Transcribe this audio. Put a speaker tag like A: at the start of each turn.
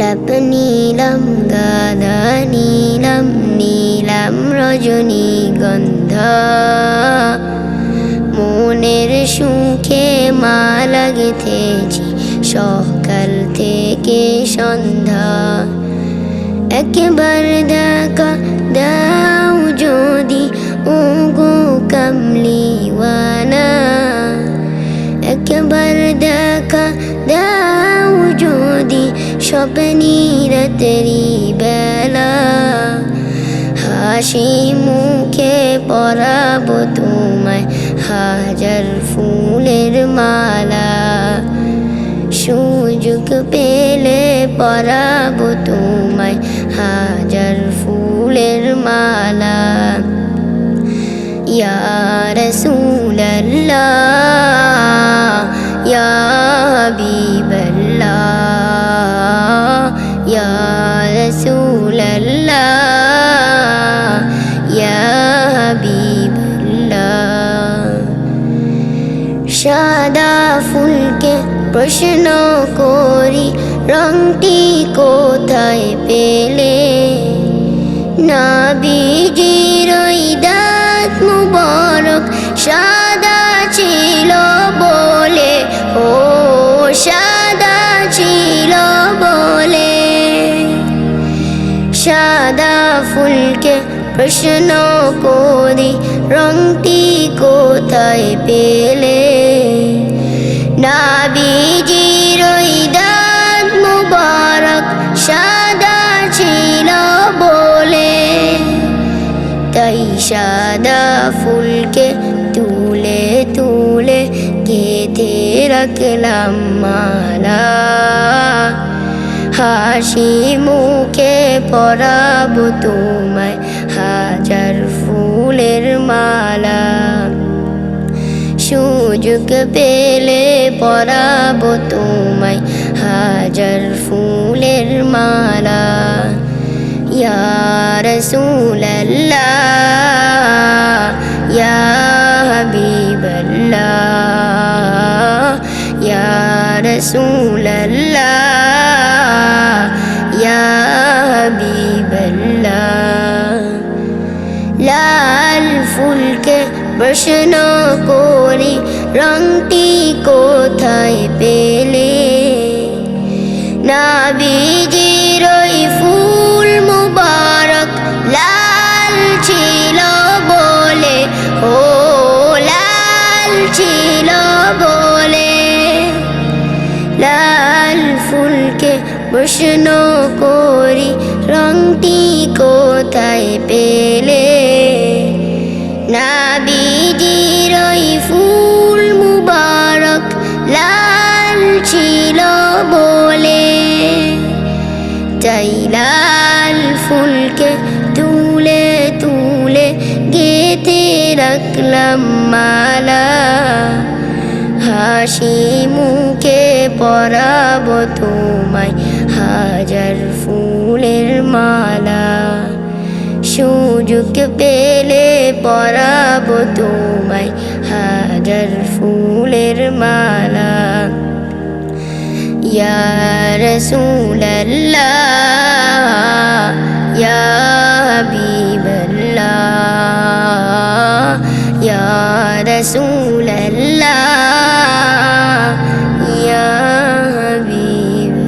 A: গোলাপ নীলম গাঁদা নীলম নীলম রজনীগন্ধা মনের সুখে মালা গেঁথেছি সকাল থেকে সন্ধ্যা একবার দেখা দাও যদি ওগো কামলিওয়ানা একবার দেখা দাও যদি স্বপ্নি রাতেরি বেলা হাসি মুখে পরাবো তোমায় হাজার ফুলের মালা সুযোগ পেলে পরাবো তোমায় হাজার ফুলের মালা ইয়া রাসূলাল্লাহ ইয়া হাবিবাল্লাহ ইয়া রাসূলাল্লাহ ইয়া হাবিবাল্লাহ সাদা ফুলকে প্রশ্ন করি রংটি কোথায় পেলে নবীজির ওই দাঁত মুবারক সাদা ছিল বলে ও সাদা ছিল বলে সাদা ফুলকে প্রশ্ন করি রংটি কোথায় পেলে নবীজির ওই দাঁত মুবারক সাদা ছিল বলে তাই সাদা ফুলকে তুলে তুলে গেঁথে রাখলাম মালা হাসি মুখে পরাবো তোমায় হাজার ফুলের মালা সুযোগ পেলে পরাবো তোমায় হাজার ফুলের মালা ইয়া রাসূলাল্লাহ ইয়া হাবিবাল্লাহ ইয়া রাসূলাল্লাহ ইয়া হাবিবাল্লাহ লাল ফুলকে প্রশ্ন করি রংটি কোথায় পেলে নবীজির ওই ফুল মুবারক লাল ছিল বলে ও লাল ছিল বলে লাল ফুলকে প্রশ্ন করি রংটি কোথায় পেলে নবীজির ওই ফুল মুবারক লাল ছিল বলে তাই লাল ফুলকে তুলে তুলে গেঁথে রাখলাম মালা হাসি মুখে পরাবো তোমায় হাজার ফুলের মালা সুযোগ পেলে পরাবো তোমায় হাজার ফুলের মালা ইয়া রাসূলাল্লাহ ইয়া হাবিবাল্লাহ ইয়া রাসূলাল্লাহ ইয়া হাবিবাল্লাহ